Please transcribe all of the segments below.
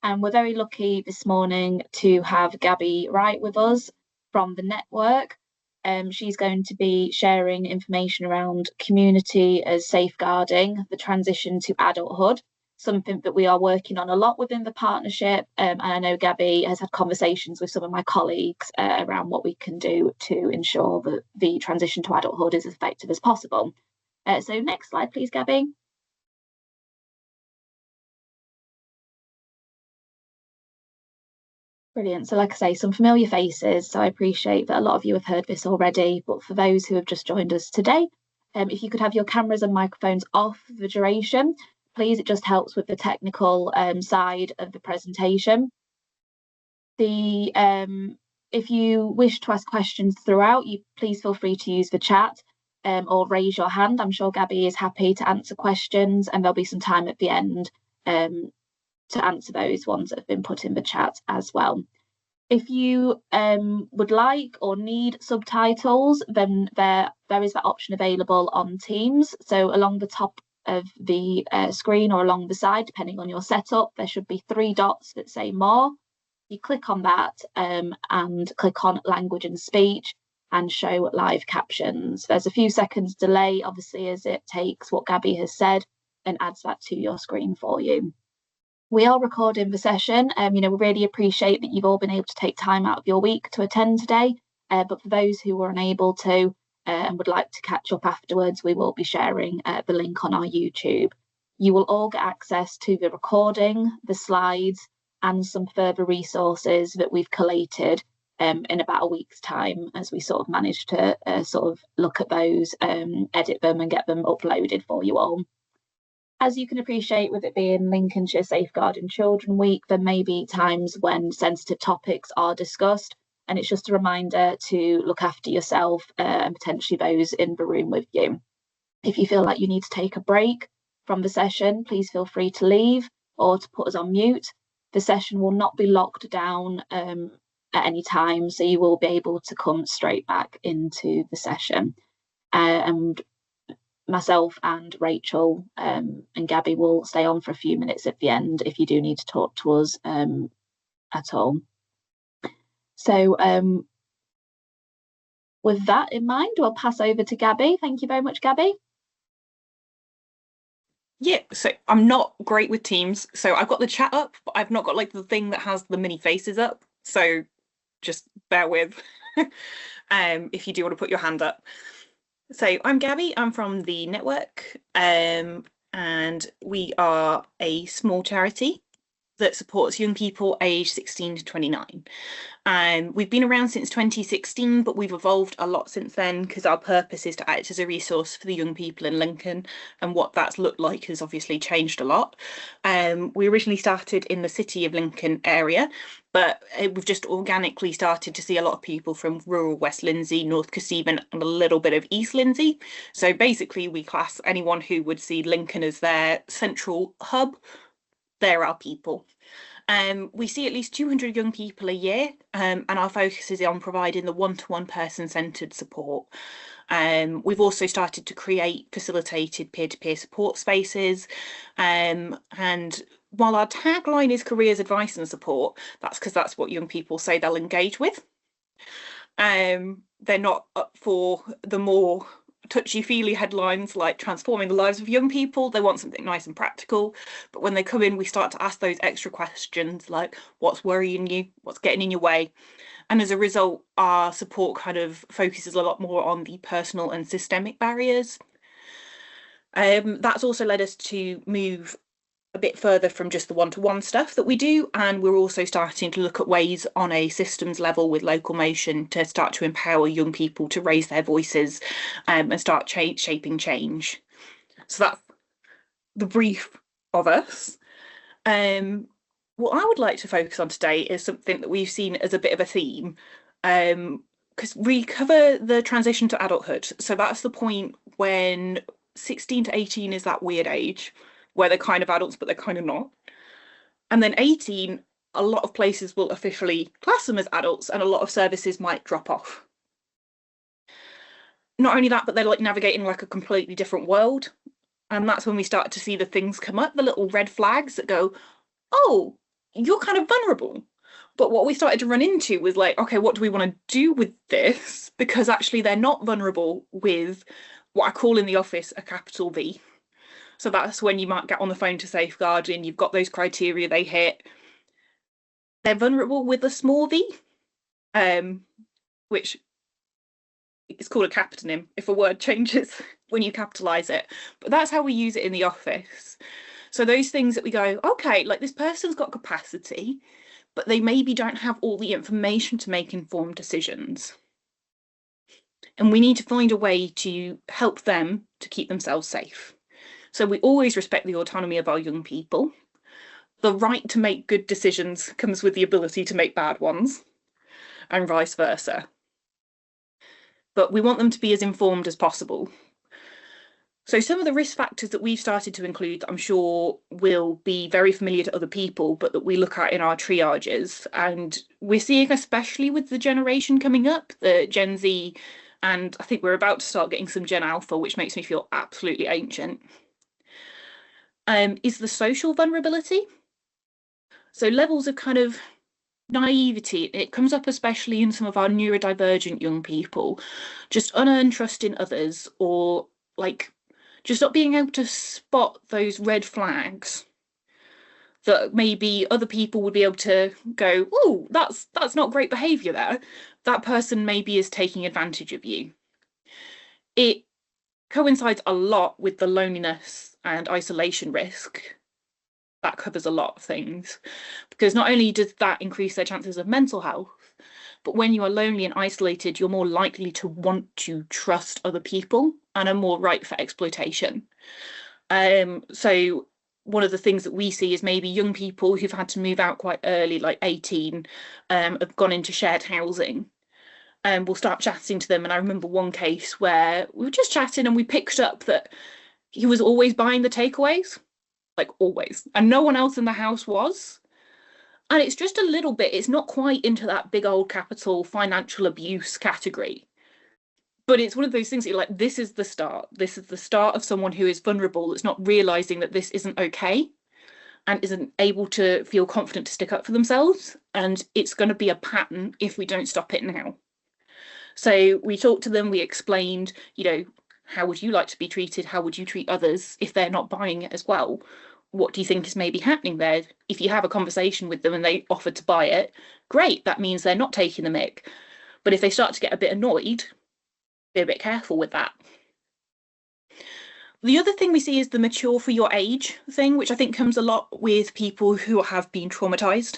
And we're very lucky this morning to have Gabby Wright with us from the network. She's going to be sharing information around community as safeguarding the transition to adulthood, something that we are working on a lot within the partnership. And I know Gabby has had conversations with some of my colleagues around what we can do to ensure that the transition to adulthood is as effective as possible. So next slide, please, Gabby. Brilliant. So like I say, some familiar faces. So I appreciate that a lot of you have heard this already, but for those who have just joined us today, if you could have your cameras and microphones off for the duration, please, it just helps with the technical side of the presentation. If you wish to ask questions throughout, you please feel free to use the chat or raise your hand. I'm sure Gabby is happy to answer questions, and there'll be some time at the end to answer those ones that have been put in the chat as well. If you would like or need subtitles, then there is that option available on Teams. So along the top of the screen or along the side, depending on your setup, there should be 3 dots that say more. You click on that and click on language and speech and show live captions. There's a few seconds delay, obviously, as it takes what Gabby has said and adds that to your screen for you. We are recording the session. We really appreciate that you've all been able to take time out of your week to attend today. But for those who were unable to and would like to catch up afterwards, we will be sharing the link on our YouTube. You will all get access to the recording, the slides, and some further resources that we've collated in about a week's time, as we sort of manage to sort of look at those, edit them and get them uploaded for you all. As you can appreciate, with it being Lincolnshire Safeguarding Children Week, there may be times when sensitive topics are discussed, and it's just a reminder to look after yourself and potentially those in the room with you. If you feel like you need to take a break from the session, please feel free to leave or to put us on mute. The session will not be locked down at any time, so you will be able to come straight back into the session. And myself and Rachel and Gabby will stay on for a few minutes at the end if you do need to talk to us at all. So with that in mind, I'll pass over to Gabby. Thank you very much, Gabby. Yeah, so I'm not great with Teams. So I've got the chat up, but I've not got like the thing that has the mini faces up. So just bear with if you do want to put your hand up. So I'm Gabby, I'm from the network, and we are a small charity that supports young people aged 16 to 29. We've been around since 2016, but we've evolved a lot since then because our purpose is to act as a resource for the young people in Lincoln, and what that's looked like has obviously changed a lot. We originally started in the City of Lincoln area, but we've just organically started to see a lot of people from rural West Lindsey, North Kesteven, and a little bit of East Lindsey. So basically we class anyone who would see Lincoln as their central hub. They're our people. We see at least 200 young people a year, and our focus is on providing the one-to-one person-centred support. We've also started to create facilitated peer-to-peer support spaces, and while our tagline is careers, advice and support, that's because that's what young people say they'll engage with. They're not up for the more touchy-feely headlines like transforming the lives of young people. They want something nice and practical, but when they come in we start to ask those extra questions like what's worrying you, what's getting in your way, and as a result our support kind of focuses a lot more on the personal and systemic barriers. That's also led us to move a bit further from just the one-to-one stuff that we do, and we're also starting to look at ways on a systems level with local motion to start to empower young people to raise their voices and start shaping change. So that's the brief of us. What I would like to focus on today is something that we've seen as a bit of a theme, because we cover the transition to adulthood. So that's the point when 16 to 18 is that weird age where they're kind of adults, but they're kind of not. And then 18, a lot of places will officially class them as adults and a lot of services might drop off. Not only that, but they're like navigating like a completely different world. And that's when we start to see the things come up, the little red flags that go, oh, you're kind of vulnerable. But what we started to run into was like, okay, what do we want to do with this? Because actually they're not vulnerable with what I call in the office a capital V. So that's when you might get on the phone to safeguarding, you've got those criteria they hit. They're vulnerable with a small v, which is called a capitonym if a word changes when you capitalize it. But that's how we use it in the office. So those things that we go, okay, like this person's got capacity, but they maybe don't have all the information to make informed decisions. And we need to find a way to help them to keep themselves safe. So we always respect the autonomy of our young people. The right to make good decisions comes with the ability to make bad ones, and vice versa. But we want them to be as informed as possible. So some of the risk factors that we've started to include that I'm sure will be very familiar to other people, but that we look at in our triages, and we're seeing especially with the generation coming up, the Gen Z, and I think we're about to start getting some Gen Alpha, which makes me feel absolutely ancient, is the social vulnerability. So levels of kind of naivety, it comes up especially in some of our neurodivergent young people, just unearned trust in others, or like just not being able to spot those red flags that maybe other people would be able to go, oh, that's not great behavior there. That person maybe is taking advantage of you. It coincides a lot with the loneliness and isolation risk. That covers a lot of things, because not only does that increase their chances of mental health, but when you are lonely and isolated, you're more likely to want to trust other people and are more ripe for exploitation. So one of the things that we see is maybe young people who've had to move out quite early, like 18, have gone into shared housing, and we'll start chatting to them. And I remember one case where we were just chatting and we picked up that he was always buying the takeaways, like always, and no one else in the house was. And it's just a little bit, it's not quite into that big old capital financial abuse category. But it's one of those things that you're like, this is the start. This is the start of someone who is vulnerable, that's not realizing that this isn't okay and isn't able to feel confident to stick up for themselves. And it's going to be a pattern if we don't stop it now. So we talked to them, we explained, how would you like to be treated? How would you treat others if they're not buying it as well? What do you think is maybe happening there? If you have a conversation with them and they offer to buy it, great, that means they're not taking the mick. But if they start to get a bit annoyed, be a bit careful with that. The other thing we see is the mature for your age thing, which I think comes a lot with people who have been traumatized.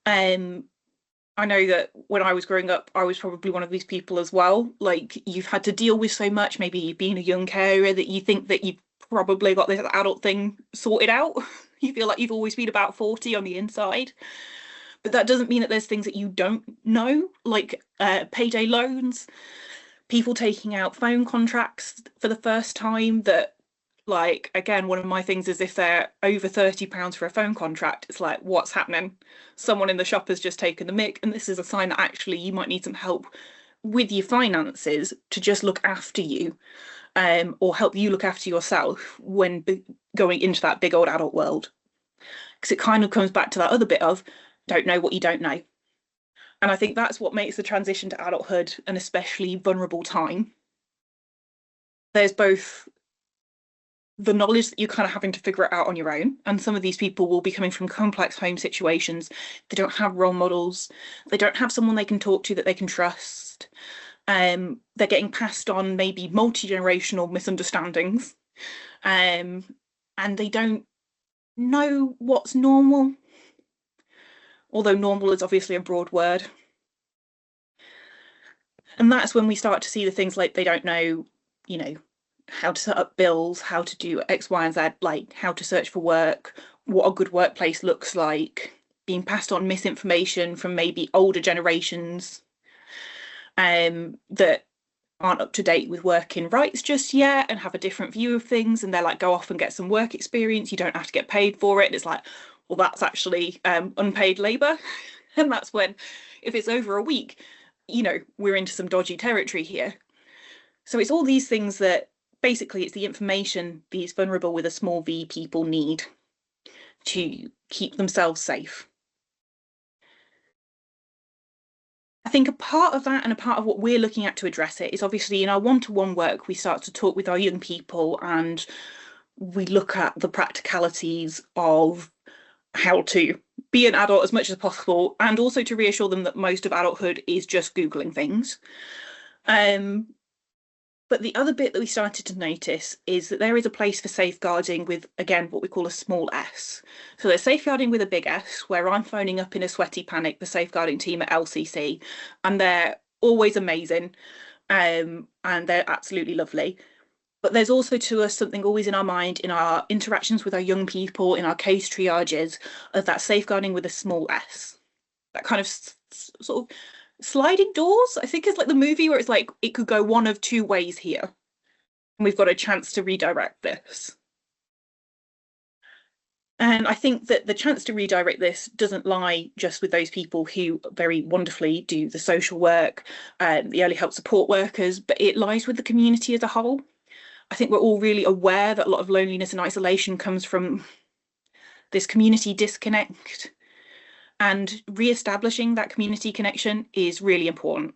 I know that when I was growing up, I was probably one of these people as well. Like, you've had to deal with so much, maybe you've been a young carer, that you think that you've probably got this adult thing sorted out. You feel like you've always been about 40 on the inside. But that doesn't mean that there's things that you don't know, like payday loans, people taking out phone contracts for the first time that, like, again, one of my things is if they're over £30 for a phone contract, it's like, what's happening? Someone in the shop has just taken the mick, and this is a sign that actually you might need some help with your finances to just look after you, or help you look after yourself when going into that big old adult world. Because it kind of comes back to that other bit of don't know what you don't know. And I think that's what makes the transition to adulthood an especially vulnerable time. There's both the knowledge that you're kind of having to figure it out on your own, and some of these people will be coming from complex home situations. They don't have role models, they don't have someone they can talk to that they can trust. They're getting passed on maybe multi-generational misunderstandings, and they don't know what's normal, although normal is obviously a broad word. And that's when we start to see the things like they don't know, how to set up bills, how to do X, Y, and Z, like how to search for work, what a good workplace looks like, being passed on misinformation from maybe older generations that aren't up to date with working rights just yet and have a different view of things. And they're like, go off and get some work experience. You don't have to get paid for it. And it's like, well, that's actually unpaid labour. And that's when, if it's over a week, we're into some dodgy territory here. So it's all these things that basically it's the information these vulnerable with a small v people need to keep themselves safe. I think a part of that and a part of what we're looking at to address it is obviously in our one-to-one work, we start to talk with our young people and we look at the practicalities of how to be an adult as much as possible and also to reassure them that most of adulthood is just Googling things. But the other bit that we started to notice is that there is a place for safeguarding with, again, what we call a small s. So there's safeguarding with a big S, where I'm phoning up in a sweaty panic the safeguarding team at LCC, and they're always amazing, and they're absolutely lovely. But there's also to us something always in our mind, in our interactions with our young people, in our case triages, of that safeguarding with a small s. That kind of sort of sliding doors, I think is like the movie where it's like it could go one of two ways here. And we've got a chance to redirect this. And I think that the chance to redirect this doesn't lie just with those people who very wonderfully do the social work, the early help support workers, but it lies with the community as a whole. I think we're all really aware that a lot of loneliness and isolation comes from this community disconnect, and re-establishing that community connection is really important.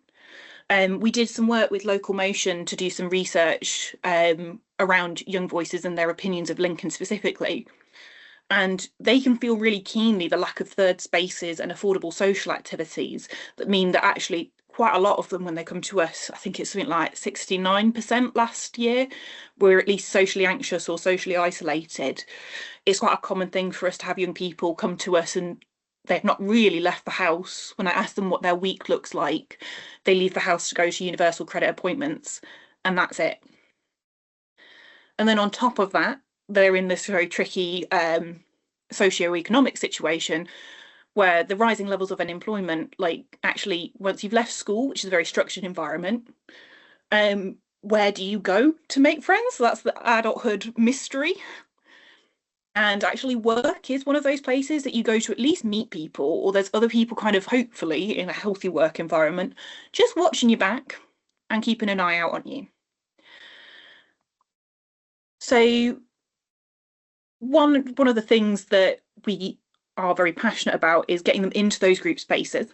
We did some work with Local Motion to do some research around young voices and their opinions of Lincoln specifically. And they can feel really keenly the lack of third spaces and affordable social activities that mean that actually quite a lot of them, when they come to us, I think it's something like 69% last year, were at least socially anxious or socially isolated. It's quite a common thing for us to have young people come to us and they've not really left the house. When I ask them what their week looks like, they leave the house to go to universal credit appointments, and that's it. And then on top of that, they're in this very tricky socio-economic situation where the rising levels of unemployment, like actually once you've left school, which is a very structured environment, where do you go to make friends? So that's the adulthood mystery. And actually work is one of those places that you go to at least meet people, or there's other people kind of hopefully in a healthy work environment, just watching your back and keeping an eye out on you. So one of the things that we are very passionate about is getting them into those group spaces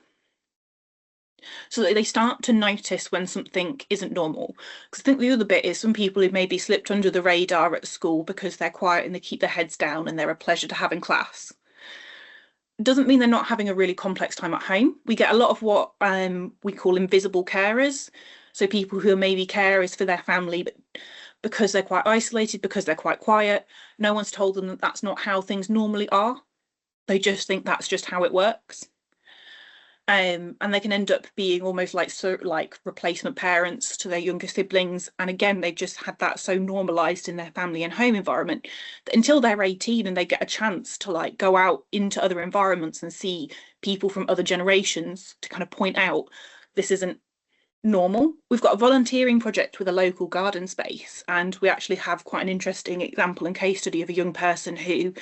so that they start to notice when something isn't normal. Because I think the other bit is some people who maybe slipped under the radar at school because they're quiet and they keep their heads down and they're a pleasure to have in class. Doesn't mean they're not having a really complex time at home. We get a lot of what we call invisible carers. So people who are maybe carers for their family, but because they're quite isolated, because they're quite quiet, no one's told them that that's not how things normally are. They just think that's just how it works. And they can end up being almost like replacement parents to their younger siblings. And again, they've just had that so normalized in their family and home environment that until they're 18 and they get a chance to like go out into other environments and see people from other generations to kind of point out this isn't normal. We've got a volunteering project with a local garden space, and we actually have quite an interesting example and case study of a young person who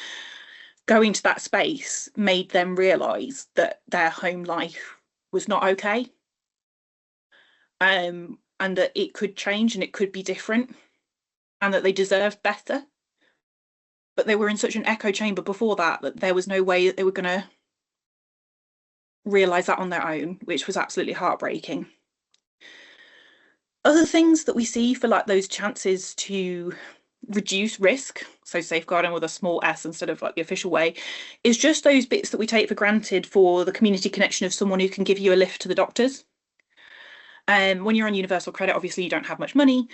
going to that space made them realise that their home life was not okay, and that it could change and it could be different, and that they deserved better. But they were in such an echo chamber before that that there was no way that they were going to realise that on their own, which was absolutely heartbreaking. Other things that we see for like those chances to reduce risk, so safeguarding with a small s instead of like the official way, is just those bits that we take for granted for the community connection of someone who can give you a lift to the doctors. When you're on universal credit, obviously you don't have much money,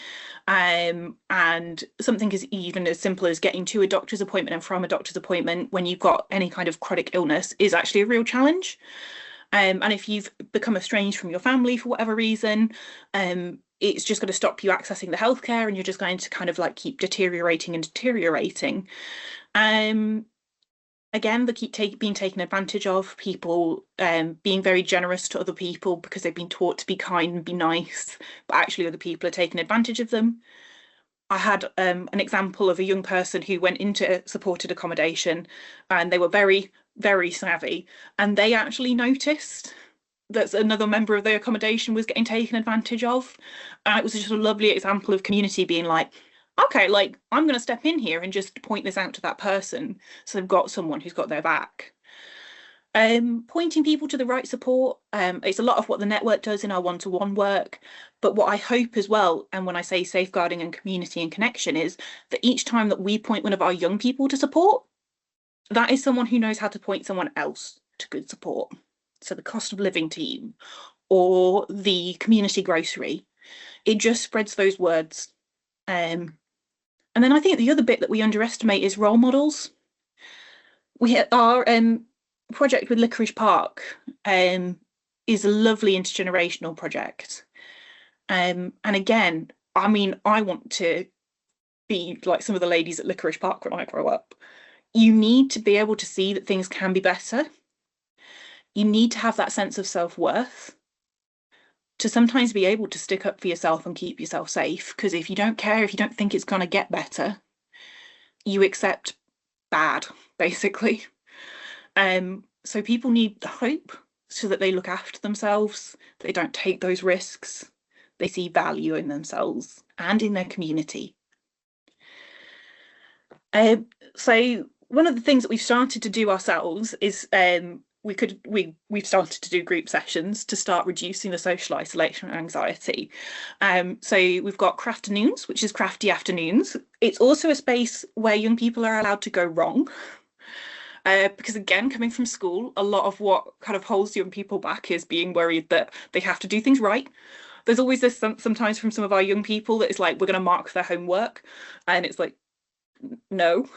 and something is even as simple as getting to a doctor's appointment and from a doctor's appointment when you've got any kind of chronic illness is actually a real challenge. And if you've become estranged from your family for whatever reason, it's just going to stop you accessing the healthcare, and you're just going to kind of like keep deteriorating and deteriorating. Again, they keep being taken advantage of, people being very generous to other people because they've been taught to be kind and be nice, but actually other people are taking advantage of them. I had an example of a young person who went into supported accommodation, and they were very, very savvy, and they actually noticed that another member of the accommodation was getting taken advantage of. And it was just a lovely example of community being like, okay, like I'm going to step in here and just point this out to that person so they've got someone who's got their back. Pointing people to the right support. It's a lot of what the network does in our one-to-one work. But what I hope as well, and when I say safeguarding and community and connection, is that each time that we point one of our young people to support, that is someone who knows how to point someone else to good support. So the cost of living team or the community grocery, it just spreads those words. And then I think the other bit that we underestimate is role models. Our project with Licorice Park is a lovely intergenerational project. And again, I mean, I want to be like some of the ladies at Licorice Park when I grow up. You need to be able to see that things can be better. You need to have that sense of self-worth to sometimes be able to stick up for yourself and keep yourself safe. Because if you don't care, if you don't think it's going to get better, you accept bad, basically. So people need hope so that they look after themselves, they don't take those risks, they see value in themselves and in their community. So one of the things that we've started to do ourselves is we've started to do group sessions to start reducing the social isolation and anxiety. So we've got crafternoons, which is crafty afternoons. It's also a space where young people are allowed to go wrong. Because again, coming from school, a lot of what kind of holds young people back is being worried that they have to do things right. There's always this sometimes from some of our young people that is like, we're going to mark their homework. And it's like, no,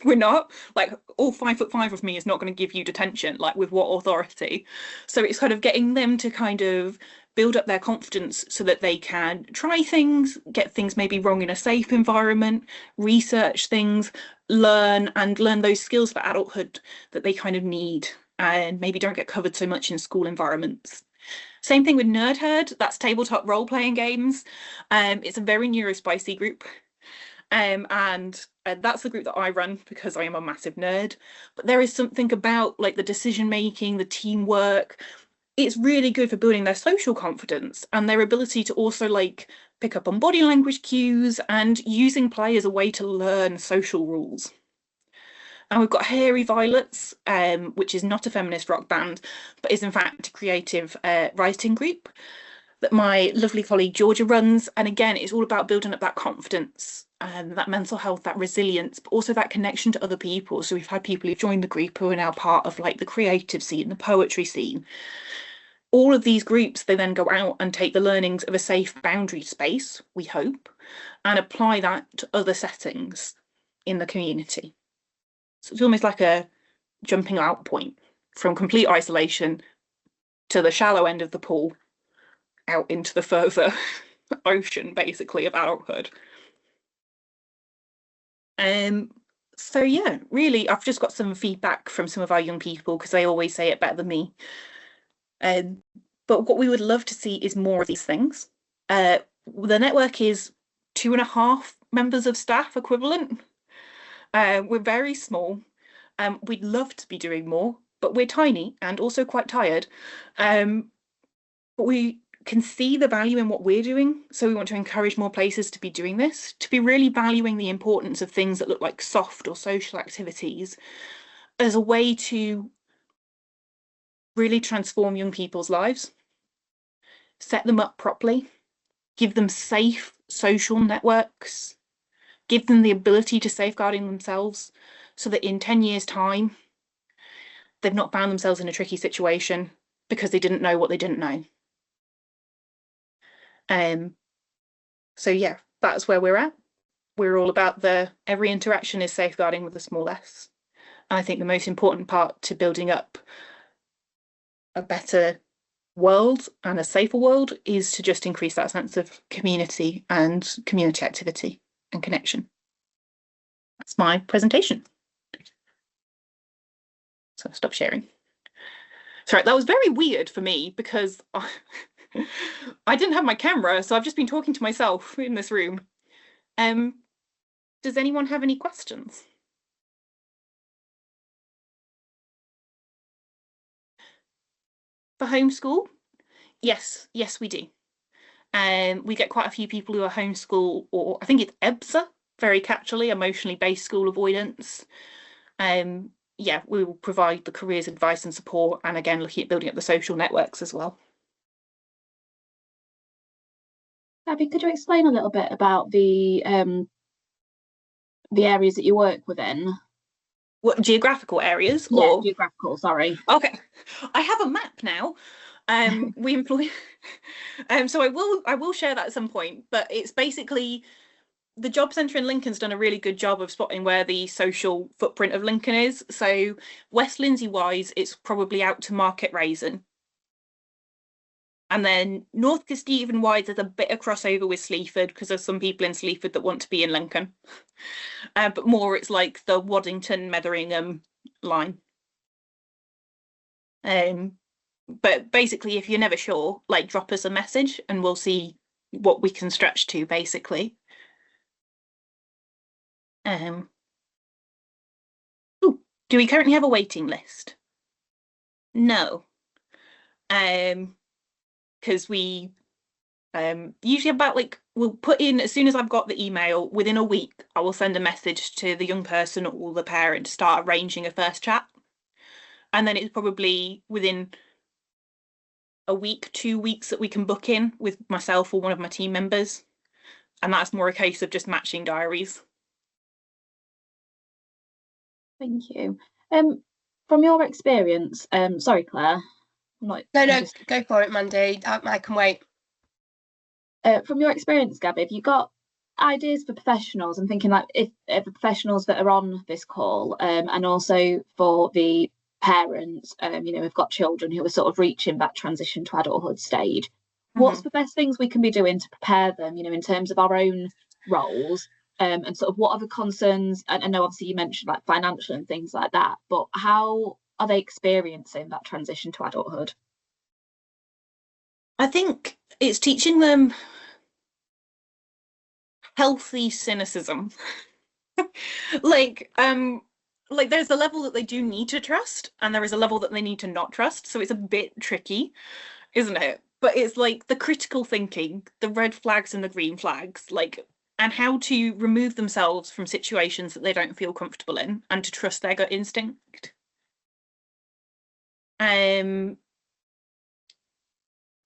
we're not. Like, all 5'5" of me is not going to give you detention, like with what authority? So it's kind of getting them to kind of build up their confidence so that they can try things, get things maybe wrong in a safe environment, research things, learn those skills for adulthood that they kind of need and maybe don't get covered so much in school environments. Same thing with Nerd Herd, that's tabletop role-playing games. It's a very neurospicy group. And that's the group that I run because I am a massive nerd. But there is something about like the decision making, the teamwork. It's really good for building their social confidence and their ability to also like pick up on body language cues and using play as a way to learn social rules. And we've got Hairy Violets, which is not a feminist rock band, but is in fact a creative writing group that my lovely colleague Georgia runs. And again, it's all about building up that confidence and that mental health, that resilience, but also that connection to other people. So we've had people who've joined the group who are now part of like the creative scene, the poetry scene. All of these groups, they then go out and take the learnings of a safe boundary space, we hope, and apply that to other settings in the community. So it's almost like a jumping out point from complete isolation to the shallow end of the pool out into the further ocean, basically, of adulthood. So yeah, really, I've just got some feedback from some of our young people because they always say it better than me. But what we would love to see is more of these things. The network is 2.5 members of staff equivalent. We're very small. We'd love to be doing more, but we're tiny and also quite tired. But we can see the value in what we're doing. So we want to encourage more places to be doing this, to be really valuing the importance of things that look like soft or social activities as a way to really transform young people's lives, set them up properly, give them safe social networks, give them the ability to safeguarding themselves so that in 10 years' time, they've not found themselves in a tricky situation because they didn't know what they didn't know. So yeah, that's where we're at. We're all about every interaction is safeguarding with a small s. And I think the most important part to building up a better world and a safer world is to just increase that sense of community and community activity and connection. That's my presentation. So I'll stop sharing. Sorry, that was very weird for me because I didn't have my camera, so I've just been talking to myself in this room. Does anyone have any questions? For homeschool? Yes, we do. We get quite a few people who are homeschool, or I think it's EBSA, very catchily, emotionally based school avoidance. Yeah, we will provide the careers advice and support, and again, looking at building up the social networks as well. Abby, could you explain a little bit about the areas that you work within? What geographical areas Yeah, or geographical, sorry. okay. I have a map now. We employ so I will share that at some point, but it's basically the job centre in Lincoln's done a really good job of spotting where the social footprint of Lincoln is. So West Lindsey wise, it's probably out to Market Raisin. And then North Kesteven wise, there's a bit of crossover with Sleaford because there's some people in Sleaford that want to be in Lincoln. But more it's like the Waddington, Metheringham line. But basically, if you're never sure, like drop us a message and we'll see what we can stretch to, basically. Ooh, do we currently have a waiting list? No. Because we usually about like we'll put in as soon as I've got the email, within a week, I will send a message to the young person or the parent to start arranging a first chat. And then it's probably within a week, 2 weeks that we can book in with myself or one of my team members. And that's more a case of just matching diaries. Thank you. From your experience, sorry, Claire. No, go for it, Mandy. I can wait. From your experience, Gabby, have you got ideas for professionals? I'm thinking like if the professionals that are on this call, and also for the parents, we've got children who are sort of reaching that transition to adulthood stage. What's the best things we can be doing to prepare them, in terms of our own roles? And sort of what are the concerns? And I know obviously you mentioned like financial and things like that, but how are they experiencing that transition to adulthood? I think it's teaching them healthy cynicism. like there's a level that they do need to trust and there is a level that they need to not trust, so it's a bit tricky, isn't it? But it's like the critical thinking, the red flags and the green flags, like, and how to remove themselves from situations that they don't feel comfortable in and to trust their gut instinct.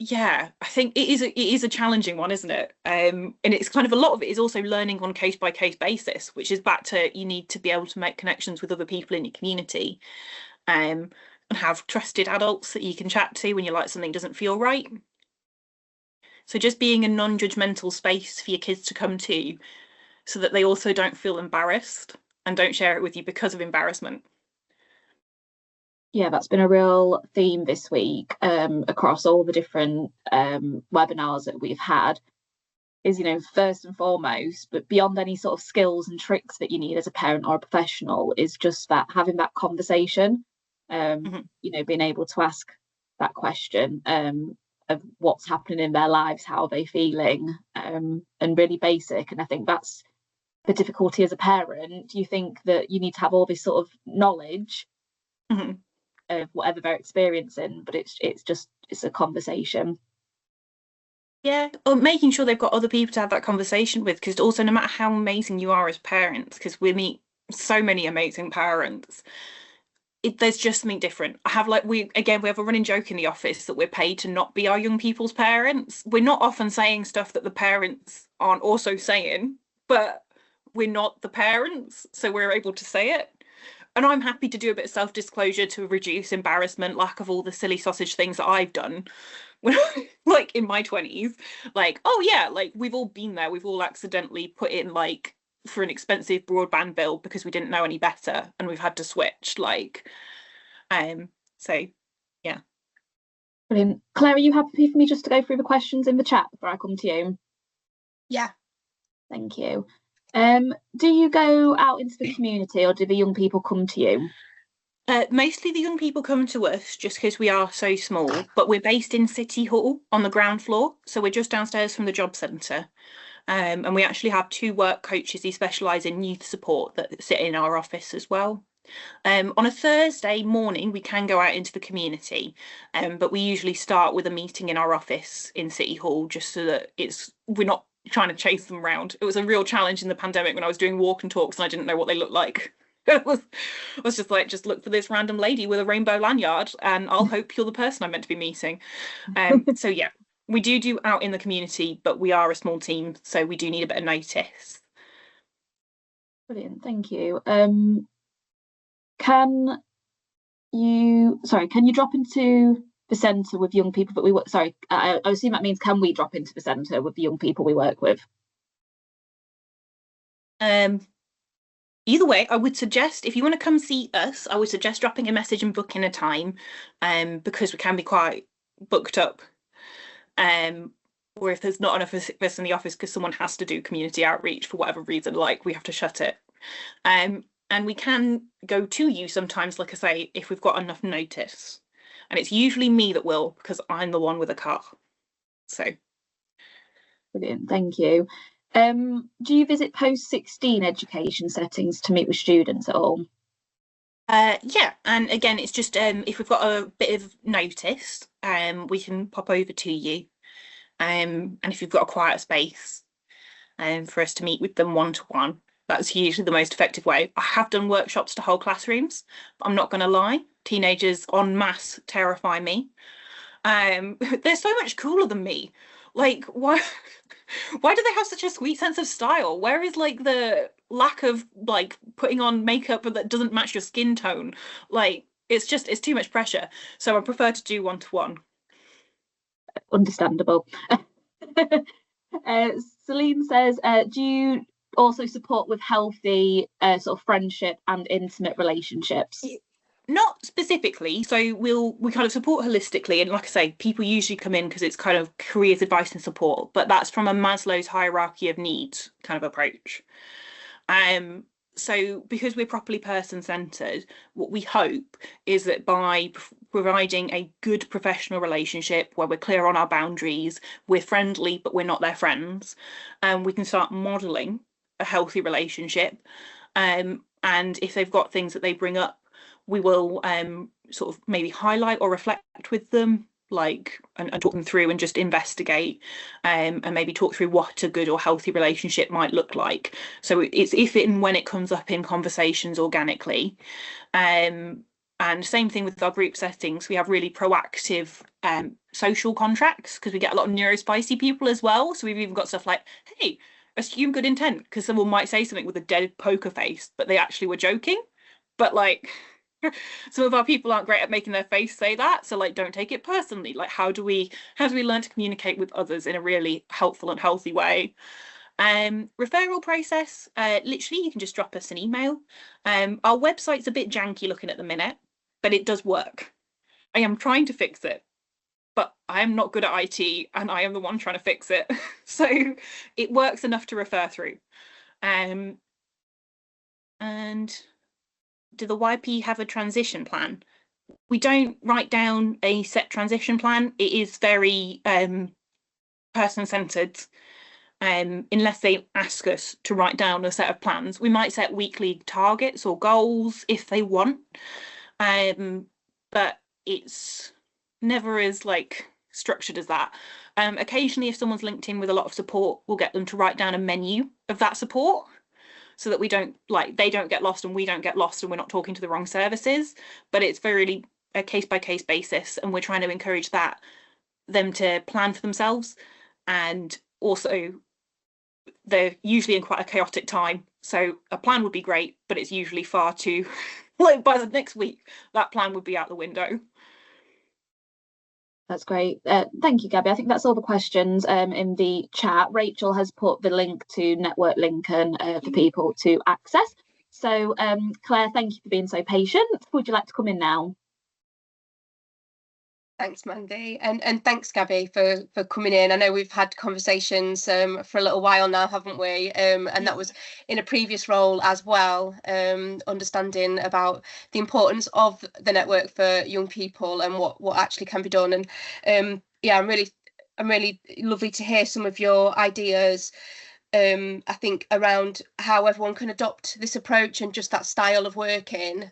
Yeah, I think it is a challenging one, isn't it? And it's kind of a lot of it is also learning on case by case basis, which is back to you need to be able to make connections with other people in your community, and have trusted adults that you can chat to when you're like something doesn't feel right. So just being a non-judgmental space for your kids to come to, so that they also don't feel embarrassed and don't share it with you because of embarrassment. Yeah, that's been a real theme this week, across all the different webinars that we've had, is, first and foremost, but beyond any sort of skills and tricks that you need as a parent or a professional, is just that having that conversation, being able to ask that question of what's happening in their lives, how are they feeling, and really basic. And I think that's the difficulty as a parent. You think that you need to have all this sort of knowledge of whatever they're experiencing, but it's a conversation. Yeah, or making sure they've got other people to have that conversation with, because also no matter how amazing you are as parents, because we meet so many amazing parents, there's just something different. I have we have a running joke in the office that we're paid to not be our young people's parents. We're not often saying stuff that the parents aren't also saying, but we're not the parents, so we're able to say it. And I'm happy to do a bit of self-disclosure to reduce embarrassment, lack of all the silly sausage things that I've done when like in my 20s. Like, oh yeah, like we've all been there. We've all accidentally put in like for an expensive broadband bill because we didn't know any better and we've had to switch. So yeah. Brilliant. Claire, are you happy for me just to go through the questions in the chat before I come to you? Yeah. Thank you. Do you go out into the community or do the young people come to you? Mostly the young people come to us just because we are so small, but we're based in City Hall on the ground floor. So we're just downstairs from the job centre. And we actually have 2 work coaches who specialise in youth support that sit in our office as well. On a Thursday morning, we can go out into the community, but we usually start with a meeting in our office in City Hall just so that we're not trying to chase them around. It was a real challenge in the pandemic when I was doing walk and talks and I didn't know what they looked like. I was just like, just look for this random lady with a rainbow lanyard and I'll hope you're the person I'm meant to be meeting. So yeah, we do out in the community, but we are a small team, so we do need a bit of notice. Brilliant, thank you. Can you drop into the centre with young people that we work? Sorry, I assume that means can we drop into the centre with the young people we work with? Either way, I would suggest if you want to come see us, I would suggest dropping a message and booking a time, because we can be quite booked up. Or if there's not enough of us in the office because someone has to do community outreach for whatever reason, like we have to shut it. And we can go to you sometimes, like I say, if we've got enough notice. And it's usually me that will, because I'm the one with a car. So. Brilliant, thank you. Do you visit post-16 education settings to meet with students at all? Yeah, and again, it's just if we've got a bit of notice, we can pop over to you. And if you've got a quiet space, for us to meet with them one-to-one, that's usually the most effective way. I have done workshops to whole classrooms, but I'm not going to lie, teenagers en masse terrify me. They're so much cooler than me. Like, why do they have such a sweet sense of style? Where is like the lack of like putting on makeup that doesn't match your skin tone? Like, it's too much pressure. So I prefer to do one-to-one. Understandable. Celine says, do you also support with healthy sort of friendship and intimate relationships? Not specifically, so we kind of support holistically, and like I say, people usually come in because it's kind of careers advice and support, but that's from a Maslow's hierarchy of needs kind of approach. So because we're properly person-centered, what we hope is that by providing a good professional relationship where we're clear on our boundaries, we're friendly but we're not their friends, we can start modeling a healthy relationship. And if they've got things that they bring up, we will sort of maybe highlight or reflect with them, like and talk them through and just investigate, and maybe talk through what a good or healthy relationship might look like. So it's if it and when it comes up in conversations organically. And same thing with our group settings. We have really proactive social contracts because we get a lot of neurospicy people as well. So we've even got stuff like, hey, assume good intent, because someone might say something with a dead poker face, but they actually were joking. But like some of our people aren't great at making their face say that, so like don't take it personally. Like how do we learn to communicate with others in a really helpful and healthy way? Referral process, literally you can just drop us an email. Our website's a bit janky looking at the minute, but it does work. I am trying to fix it, but I am not good at IT and I am the one trying to fix it. So it works enough to refer through. And do the YP have a transition plan? We don't write down a set transition plan. It is very person-centered. Unless they ask us to write down a set of plans, we might set weekly targets or goals if they want, but it's never as like structured as that. Occasionally, if someone's linked in with a lot of support, we'll get them to write down a menu of that support, so that we don't they don't get lost and we don't get lost and we're not talking to the wrong services. But it's very a case-by-case basis, and we're trying to encourage them to plan for themselves. And also they're usually in quite a chaotic time, so a plan would be great, but it's usually far too like by the next week that plan would be out the window. That's great. Thank you, Gabby. I think that's all the questions in the chat. Rachel has put the link to Network Lincoln for people to access. So Claire, thank you for being so patient. Would you like to come in now? Thanks, Mandy, and thanks, Gabby, for coming in. I know we've had conversations for a little while now, haven't we? And that was in a previous role as well, understanding about the importance of the network for young people and what actually can be done. And yeah, I'm really lovely to hear some of your ideas. I think around how everyone can adopt this approach and just that style of working.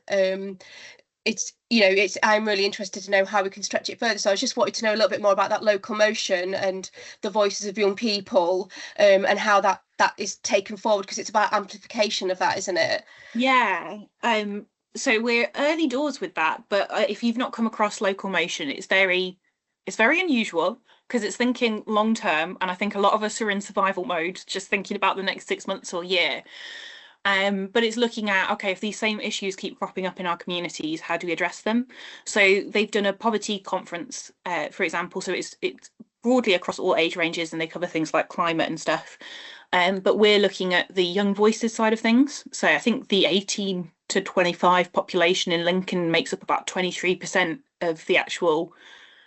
it's, you know, it's, I'm really interested to know how we can stretch it further. So I just wanted to know a little bit more about that local motion and the voices of young people, and how that is taken forward, because it's about amplification of that, isn't it? Yeah. So we're early doors with that, but if you've not come across local motion, it's very unusual because it's thinking long term, and I think a lot of us are in survival mode, just thinking about the next 6 months or year. But it's looking at, okay, if these same issues keep cropping up in our communities, how do we address them? So they've done a poverty conference, for example. So it's broadly across all age ranges, and they cover things like climate and stuff. But we're looking at the young voices side of things. So I think the 18 to 25 population in Lincoln makes up about 23% of the actual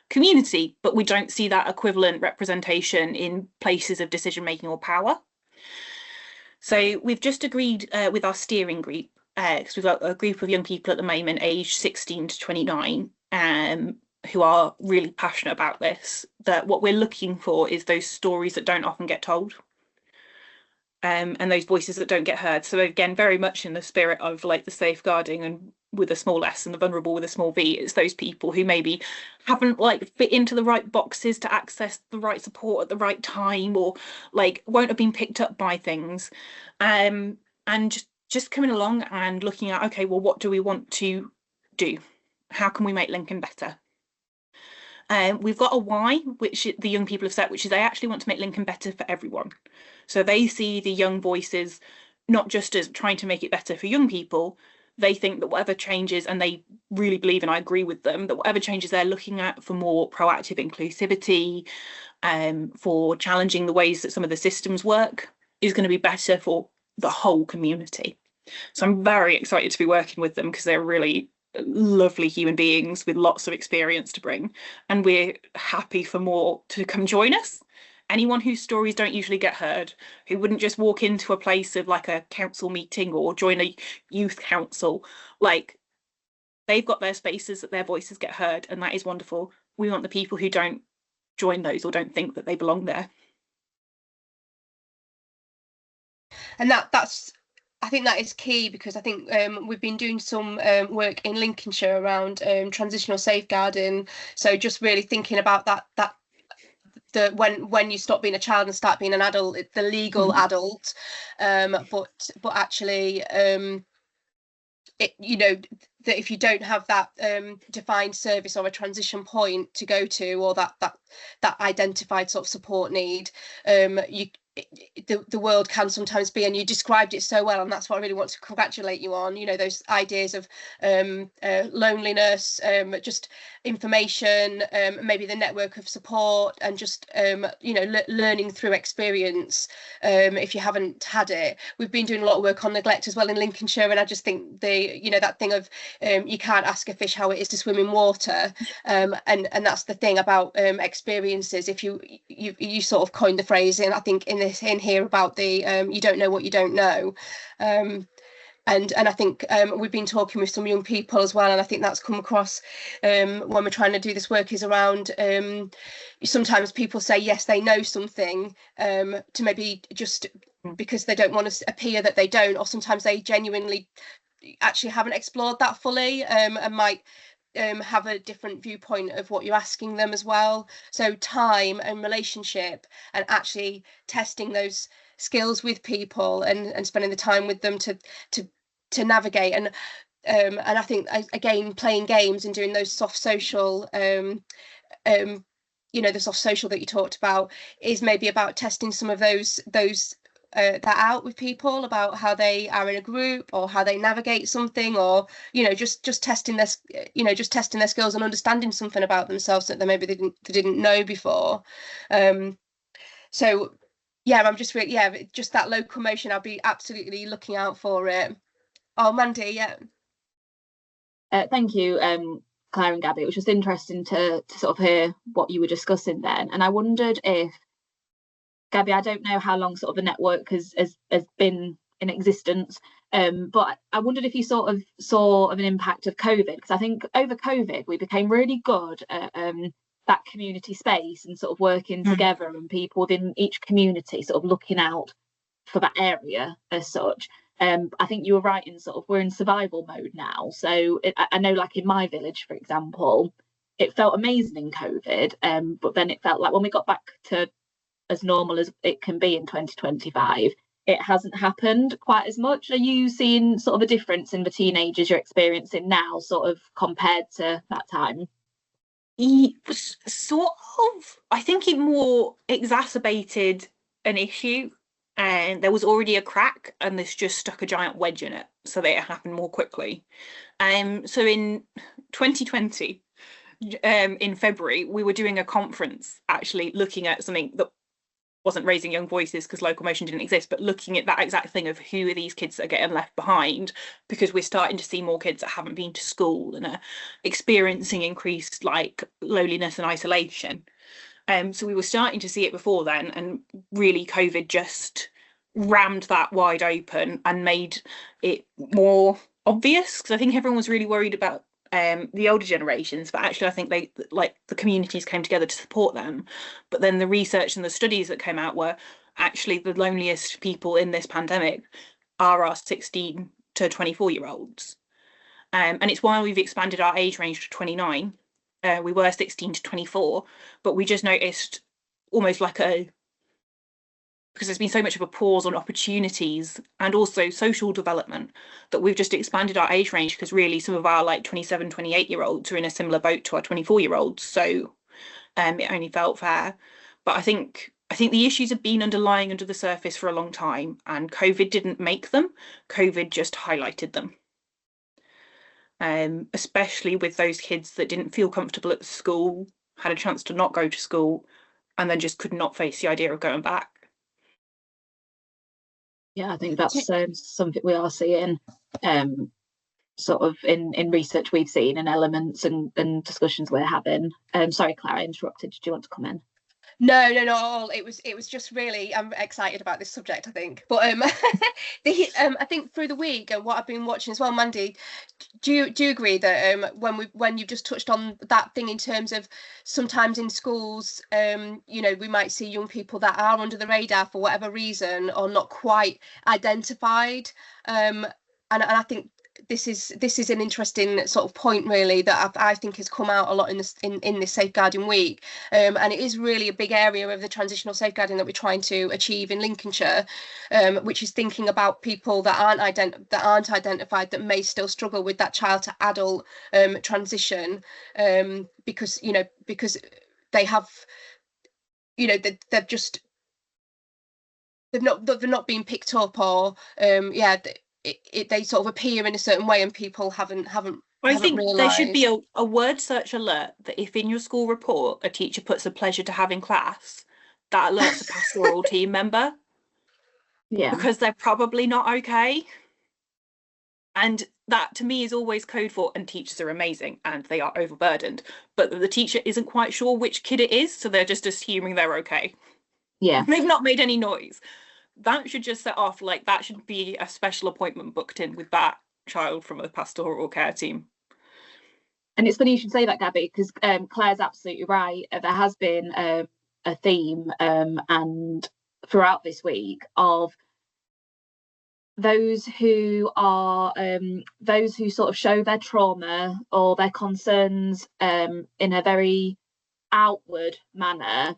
community, but we don't see that equivalent representation in places of decision making or power. So we've just agreed with our steering group, because we've got a group of young people at the moment, aged 16 to 29, who are really passionate about this, that what we're looking for is those stories that don't often get told. And those voices that don't get heard. So again, very much in the spirit of like the safeguarding and with a small s and the vulnerable with a small v, it's those people who maybe haven't like fit into the right boxes to access the right support at the right time, or like won't have been picked up by things. And just coming along and looking at, okay, well, what do we want to do? How can we make Lincoln better? We've got a why, which the young people have set, which is they actually want to make Lincoln better for everyone. So they see the young voices not just as trying to make it better for young people. They think that whatever changes, and they really believe, and I agree with them, that whatever changes they're looking at for more proactive inclusivity, for challenging the ways that some of the systems work, is going to be better for the whole community. So I'm very excited to be working with them because they're really lovely human beings with lots of experience to bring, and we're happy for more to come join us. Anyone whose stories don't usually get heard, who wouldn't just walk into a place of like a council meeting or join a youth council, like they've got their spaces that their voices get heard, and that is wonderful. We want the people who don't join those or don't think that they belong there. And that's, I think that is key, because I think we've been doing some work in Lincolnshire around transitional safeguarding. So just really thinking about that the when you stop being a child and start being an adult, the legal adult, but actually it, you know, that if you don't have that defined service or a transition point to go to, or that identified sort of support need, the world can sometimes be, and you described it so well, and that's what I really want to congratulate you on, you know, those ideas of loneliness, just information, maybe the network of support, and just you know, learning through experience, if you haven't had it. We've been doing a lot of work on neglect as well in Lincolnshire, and I just think you know, that thing of you can't ask a fish how it is to swim in water, and that's the thing about experiences. If you sort of coined the phrase, and I think in here about the you don't know what you don't know, and I think we've been talking with some young people as well, and I think that's come across when we're trying to do this work, is around sometimes people say yes, they know something, to maybe just because they don't want to appear that they don't, or sometimes they genuinely actually haven't explored that fully, and might have a different viewpoint of what you're asking them as well. So time and relationship, and actually testing those skills with people, and spending the time with them to navigate, and I think again, playing games and doing those soft social, you know, the soft social that you talked about, is maybe about testing some of those that out with people, about how they are in a group, or how they navigate something, or, you know, just testing this, you know, just testing their skills and understanding something about themselves that they didn't know before. So yeah, I'm just really, yeah, just that locomotion, I'll be absolutely looking out for it. Oh, Mandy, yeah. Thank you, Claire and Gabby. It was just interesting to sort of hear what you were discussing then, and I wondered if, Gabby, I don't know how long sort of the network has been in existence, but I wondered if you sort of saw an impact of COVID, because I think over COVID we became really good at that community space and sort of working together, and people within each community sort of looking out for that area as such. I think you were right in sort of we're in survival mode now. So I know, like in my village, for example, it felt amazing in COVID, but then it felt like when we got back to as normal as it can be in 2025, it hasn't happened quite as much. Are you seeing sort of a difference in the teenagers you're experiencing now, sort of compared to that time? Sort of. I think it more exacerbated an issue, and there was already a crack, and this just stuck a giant wedge in it, so that it happened more quickly. So in 2020, in February, we were doing a conference actually looking at something that wasn't raising young voices because local motion didn't exist, but looking at that exact thing of who are these kids that are getting left behind, because we're starting to see more kids that haven't been to school and are experiencing increased like loneliness and isolation. So we were starting to see it before then, and really COVID just rammed that wide open and made it more obvious, because I think everyone was really worried about the older generations, but actually I think they, like, the communities came together to support them. But then the research and the studies that came out were actually the loneliest people in this pandemic are our 16 to 24-year-olds. And it's why we've expanded our age range to 29. We were 16 to 24, but we just noticed almost like because there's been so much of a pause on opportunities and also social development, that we've just expanded our age range, because really some of our like 27, 28-year-olds are in a similar boat to our 24-year-olds. So it only felt fair. But I think the issues have been underlying under the surface for a long time, and COVID didn't make them. COVID just highlighted them. Especially with those kids that didn't feel comfortable at school, had a chance to not go to school, and then just could not face the idea of going back. Yeah, I think that's something we are seeing, sort of in research we've seen, and elements and discussions we're having. Sorry, Claire, I interrupted. Did you want to come in? No, not at all. It was just really, I'm excited about this subject, I think. But I think through the week and what I've been watching as well, Mandy, do you agree that when you've just touched on that thing in terms of sometimes in schools, we might see young people that are under the radar for whatever reason, or not quite identified, and I think this is an interesting sort of point, really, that I think has come out a lot in this safeguarding week, and it is really a big area of the transitional safeguarding that we're trying to achieve in Lincolnshire, which is thinking about people that aren't identified, that may still struggle with that child to adult transition, because they have, they've not been picked up, or they sort of appear in a certain way, and people haven't I think realised. there should be a word search alert that if in your school report a teacher puts a pleasure to have in class, that alerts a pastoral team member. Yeah. Because they're probably not okay. And that to me is always code for, and teachers are amazing and they are overburdened, but the teacher isn't quite sure which kid it is, so they're just assuming they're okay. Yeah. They've not made any noise. That should just set off, like, that should be a special appointment booked in with that child from a pastoral care team. And it's funny you should say that, Gabby, because Claire's absolutely right. There has been a theme, and throughout this week, of those who sort of show their trauma or their concerns in a very outward manner,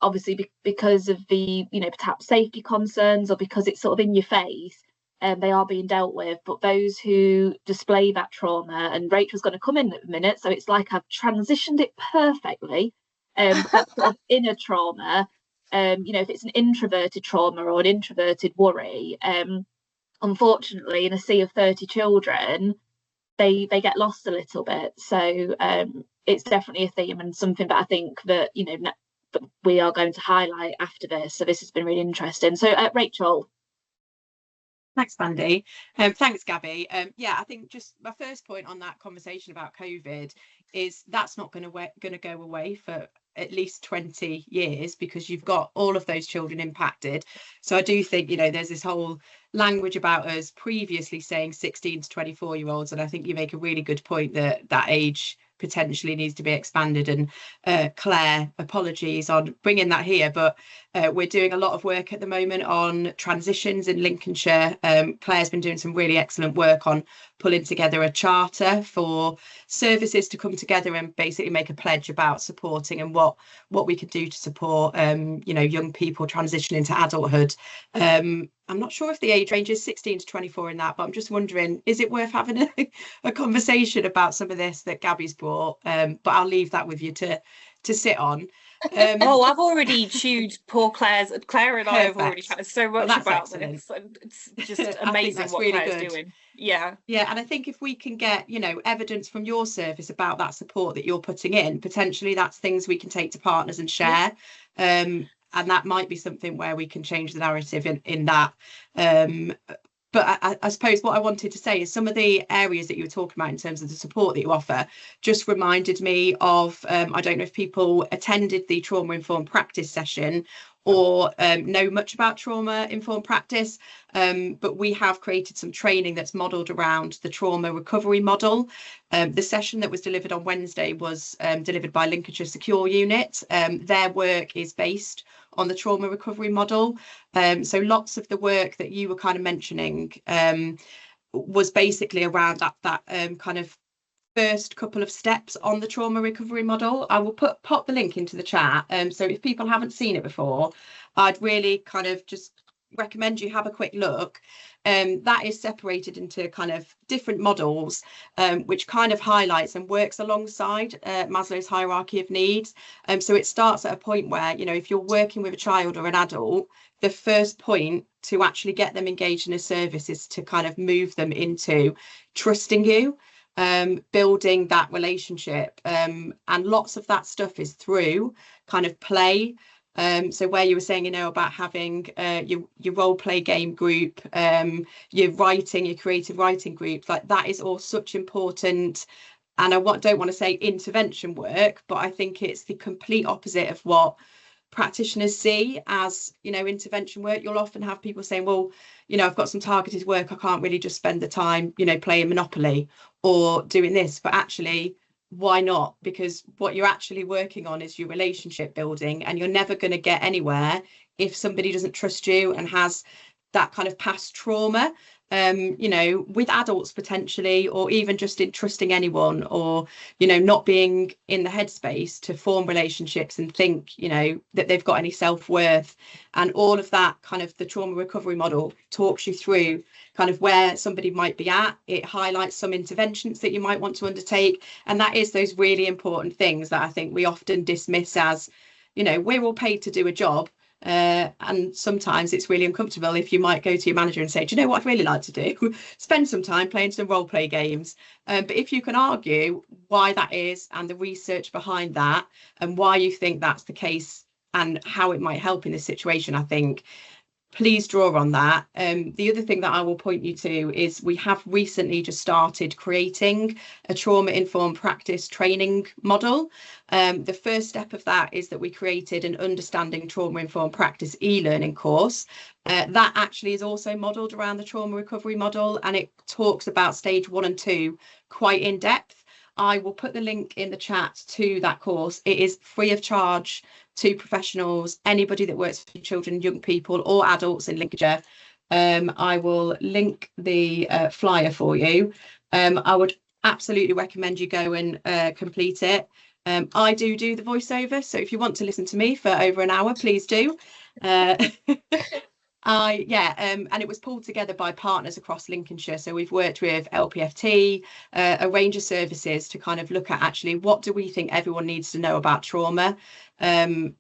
obviously because of the perhaps safety concerns, or because it's sort of in your face, and they are being dealt with. But those who display that trauma, and Rachel's going to come in a minute, so it's like I've transitioned it perfectly, that sort of inner trauma, if it's an introverted trauma or an introverted worry, unfortunately in a sea of 30 children, they get lost a little bit. So it's definitely a theme, and something that I think that that we are going to highlight after this. So this has been really interesting. So Rachel. Thanks, Mandy. Thanks, Gabby. I think just my first point on that conversation about COVID is that's not going to go away for at least 20 years, because you've got all of those children impacted. So I do think, there's this whole language about us previously saying 16 to 24-year-olds, and I think you make a really good point that that age potentially needs to be expanded. And Claire, apologies on bringing that here, but We're doing a lot of work at the moment on transitions in Lincolnshire. Claire's been doing some really excellent work on pulling together a charter for services to come together and basically make a pledge about supporting and what we can do to support young people transitioning to adulthood. I'm not sure if the age range is 16 to 24 in that, but I'm just wondering, is it worth having a conversation about some of this that Gabby's brought? But I'll leave that with you to sit on. Oh, I've already chewed poor Claire and I have already Perfect. chatted so much about excellent. this, and it's just I think amazing that's what really Claire's good. doing. Yeah. Yeah, and I think if we can get, evidence from your service about that support that you're putting in, potentially that's things we can take to partners and share. And that might be something where we can change the narrative in that. But I suppose what I wanted to say is some of the areas that you were talking about in terms of the support that you offer just reminded me of, I don't know if people attended the trauma informed practice session or know much about trauma informed practice, but we have created some training that's modelled around the trauma recovery model. The session that was delivered on Wednesday was delivered by Lincolnshire Secure Unit. Their work is based on the trauma recovery model. So lots of the work that you were kind of mentioning was basically around that kind of first couple of steps on the trauma recovery model. I will pop the link into the chat. So if people haven't seen it before, I'd really kind of just recommend you have a quick look. That is separated into kind of different models, which kind of highlights and works alongside Maslow's hierarchy of needs. So it starts at a point where, if you're working with a child or an adult, the first point to actually get them engaged in a service is to kind of move them into trusting you, building that relationship. And lots of that stuff is through kind of play. So where you were saying, about having your role play game group, your creative writing group, like that is all such important. And don't want to say intervention work, but I think it's the complete opposite of what practitioners see as, intervention work. You'll often have people saying, well, I've got some targeted work, I can't really just spend the time, playing Monopoly or doing this. But actually, why not? Because what you're actually working on is your relationship building, and you're never going to get anywhere if somebody doesn't trust you and has that kind of past trauma, with adults potentially, or even just in trusting anyone, or, not being in the headspace to form relationships and think, that they've got any self-worth. And all of that kind of the trauma recovery model talks you through kind of where somebody might be at. It highlights some interventions that you might want to undertake. And that is those really important things that I think we often dismiss as, we're all paid to do a job. And sometimes it's really uncomfortable if you might go to your manager and say, do you know what I'd really like to do? Spend some time playing some role play games. But if you can argue why that is and the research behind that and why you think that's the case and how it might help in this situation, I think please draw on that. The other thing that I will point you to is we have recently just started creating a trauma-informed practice training model. The first step of that is that we created an Understanding Trauma-Informed Practice e-learning course. That actually is also modelled around the trauma recovery model, and it talks about stage 1 and 2 quite in depth. I will put the link in the chat to that course. It is free of charge to professionals, anybody that works for children, young people or adults in Lincolnshire. I will link the flyer for you. I would absolutely recommend you go and complete it. I do the voiceover, so if you want to listen to me for over an hour, please do. And it was pulled together by partners across Lincolnshire. So we've worked with LPFT, a range of services to kind of look at actually what do we think everyone needs to know about trauma. And,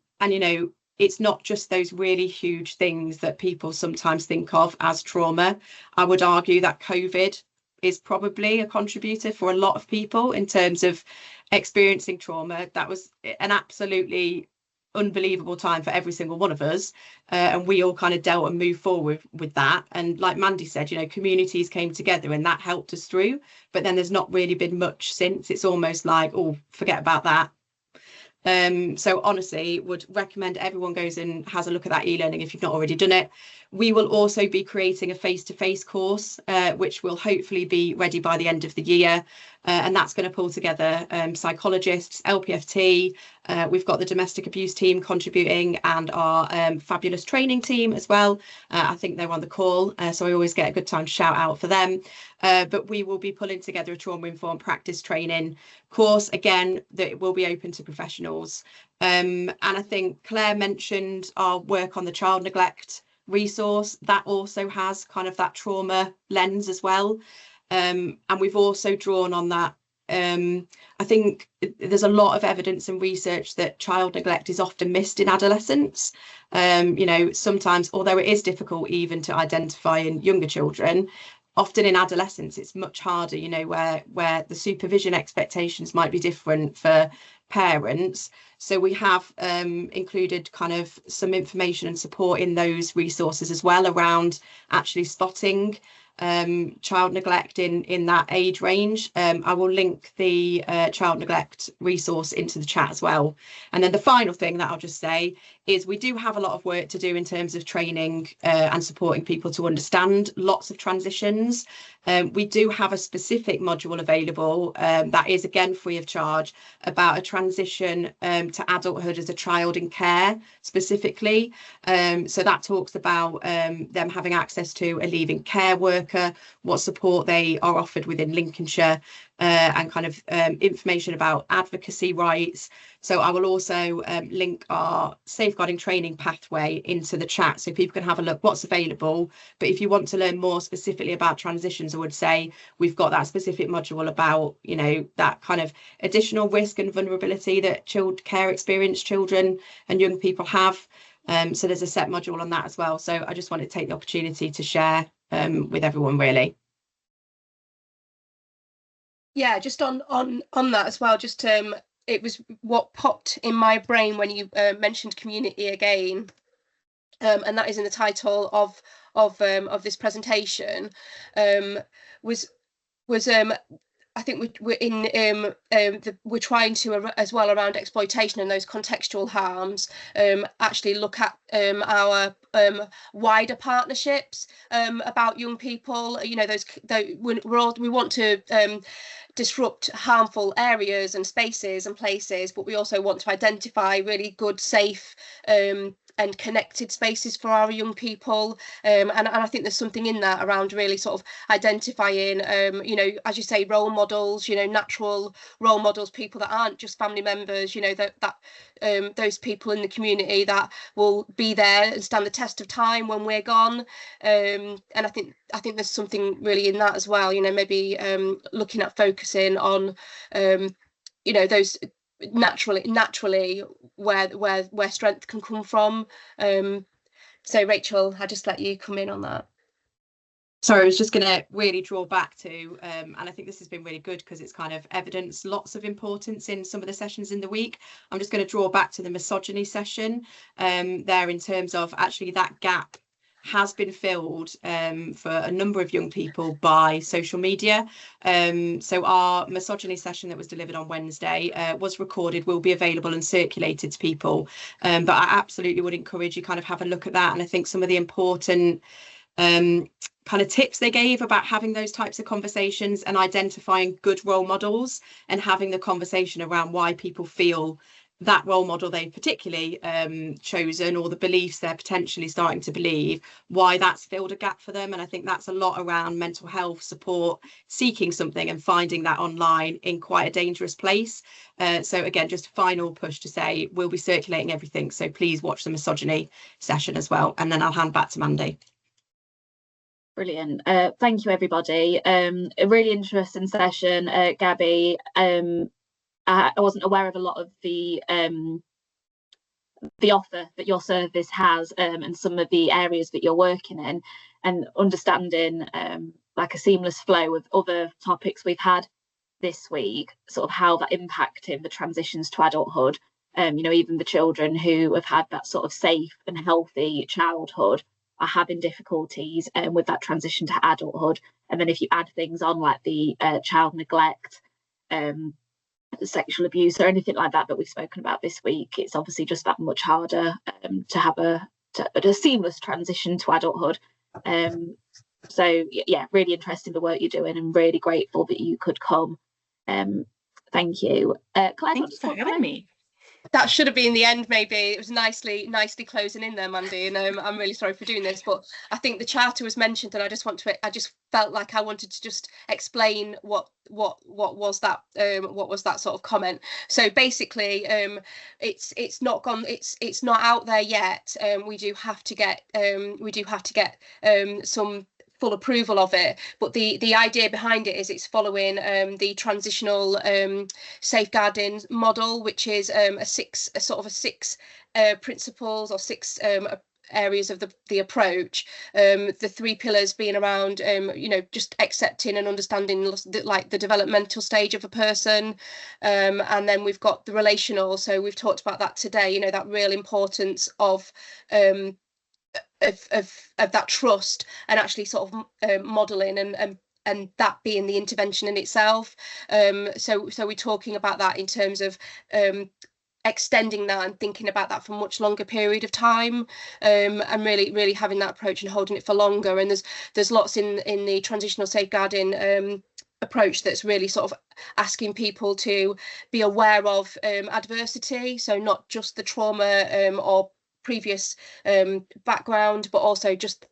it's not just those really huge things that people sometimes think of as trauma. I would argue that COVID is probably a contributor for a lot of people in terms of experiencing trauma. That was an absolutely unbelievable time for every single one of us, and we all kind of dealt and moved forward with that. And like Mandy said, communities came together and that helped us through, but then there's not really been much since. It's almost like, oh, forget about that. So honestly, would recommend everyone goes and has a look at that e-learning if you've not already done it. We will also be creating a face-to-face course, which will hopefully be ready by the end of the year. And that's going to pull together psychologists, LPFT. We've got the domestic abuse team contributing and our fabulous training team as well. I think they're on the call, so I always get a good time to shout out for them. But we will be pulling together a trauma-informed practice training course, again, that will be open to professionals. And I think Claire mentioned our work on the child neglect resource. That also has kind of that trauma lens as well. And we've also drawn on that. I think there's a lot of evidence and research that child neglect is often missed in adolescents. You know, sometimes, although it is difficult even to identify in younger children, often in adolescence it's much harder, you know, where the supervision expectations might be different for parents. So we have included kind of some information and support in those resources as well around actually spotting child neglect in that age range. I will link the child neglect resource into the chat as well. And then the final thing that I'll just say is we do have a lot of work to do in terms of training and supporting people to understand lots of transitions. We do have a specific module available that is again free of charge about a transition to adulthood as a child in care specifically. So that talks about them having access to a leaving care worker, what support they are offered within Lincolnshire, and kind of information about advocacy rights. So I will also link our safeguarding training pathway into the chat so people can have a look what's available. But if you want to learn more specifically about transitions, I would say we've got that specific module about, you know, that kind of additional risk and vulnerability that care experienced children and young people have. So there's a set module on that as well. So I just wanted to take the opportunity to share with everyone, really. Yeah, just on that as well, just it was what popped in my brain when you mentioned community again, and that is in the title of this presentation, was I think we're in we're trying to as well around exploitation and those contextual harms, actually look at our wider partnerships about young people. You know, we want to disrupt harmful areas and spaces and places, but we also want to identify really good, safe and connected spaces for our young people, and I think there's something in that around really sort of identifying, you know, as you say, role models, you know, natural role models, people that aren't just family members, you know, that those people in the community that will be there and stand the test of time when we're gone, and I think there's something really in that as well, you know, maybe looking at focusing on you know, those naturally where strength can come from. So Rachel, I'll just let you come in on that. Sorry, I was just going to really draw back to, and I think this has been really good because it's kind of evidenced lots of importance in some of the sessions in the week. I'm just going to draw back to the misogyny session there, in terms of actually that gap has been filled for a number of young people by social media. So our misogyny session that was delivered on Wednesday was recorded, will be available and circulated to people. But I absolutely would encourage you kind of have a look at that. And I think some of the important kind of tips they gave about having those types of conversations and identifying good role models and having the conversation around why people feel that role model they've particularly chosen, or the beliefs they're potentially starting to believe, why that's filled a gap for them. And I think that's a lot around mental health support, seeking something and finding that online in quite a dangerous place. So again, just a final push to say we'll be circulating everything, so please watch the misogyny session as well. And then I'll hand back to Mandy. Brilliant. Thank you, everybody. A really interesting session, Gabby. I wasn't aware of a lot of the offer that your service has, and some of the areas that you're working in, and understanding like a seamless flow of other topics we've had this week, sort of how that impacted the transitions to adulthood. You know, even the children who have had that sort of safe and healthy childhood are having difficulties with that transition to adulthood. And then if you add things on like the child neglect, sexual abuse or anything like that we've spoken about this week, it's obviously just that much harder to have a a seamless transition to adulthood. So yeah, really interesting the work you're doing, and really grateful that you could come. Thank you. Claire, Thanks for having me. That should have been the end, maybe. It was nicely closing in there, Mandy, and I'm really sorry for doing this, but I think the charter was mentioned, and I just felt like I wanted to just explain what was that sort of comment. So basically, it's not out there yet. We do have to get some full approval of it, but the idea behind it is it's following the transitional safeguarding model, which is six principles, or six areas of the approach. The three pillars being around just accepting and understanding the developmental stage of a person, and then we've got the relational, so we've talked about that today, that real importance of that trust, and actually sort of modeling and that being the intervention in itself. So we're talking about that in terms of extending that and thinking about that for a much longer period of time, and really having that approach and holding it for longer. And there's lots in the transitional safeguarding approach that's really sort of asking people to be aware of adversity, so not just the trauma or previous background, but also just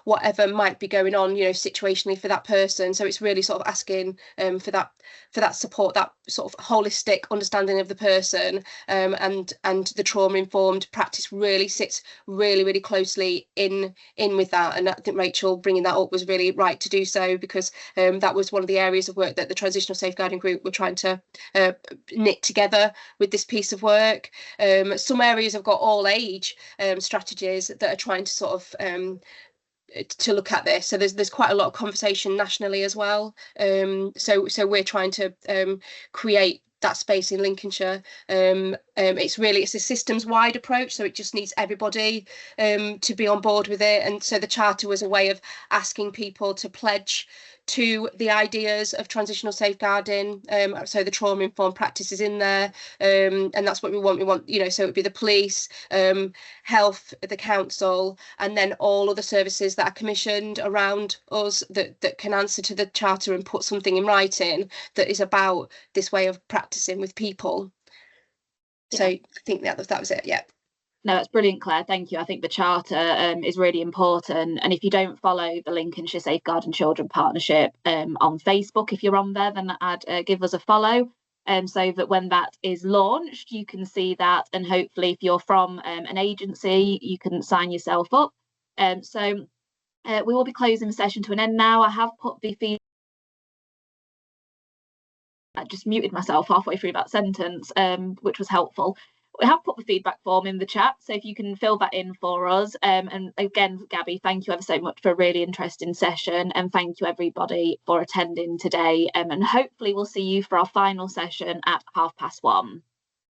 whatever might be going on, situationally for that person. So it's really sort of asking for that support, that sort of holistic understanding of the person, and the trauma informed practice really sits really closely in with that. And I think Rachel bringing that up was really right to do so, because that was one of the areas of work that the transitional safeguarding group were trying to knit together with this piece of work. Some areas have got all age strategies that are trying to sort of to look at this. So there's quite a lot of conversation nationally as well. So we're trying to create that space in Lincolnshire. It's a systems wide approach, so it just needs everybody to be on board with it. And so the charter was a way of asking people to pledge to the ideas of transitional safeguarding, so the trauma informed practice is in there, and that's what we want. So it would be the police, health, the council, and then all other services that are commissioned around us that can answer to the charter and put something in writing that is about this way of practicing with people. Yeah. So I think that was it. Yeah. No, that's brilliant, Claire. Thank you. I think the charter is really important. And if you don't follow the Lincolnshire Safeguarding Children Partnership on Facebook, if you're on there, then give us a follow, so that when that is launched, you can see that. And hopefully, if you're from an agency, you can sign yourself up. So we will be closing the session to an end now. I have put the feedback. I just muted myself halfway through that sentence, which was helpful. We have put the feedback form in the chat, so if you can fill that in for us. And again, Gabby, thank you ever so much for a really interesting session, and thank you everybody for attending today. And hopefully we'll see you for our final session at 1:30.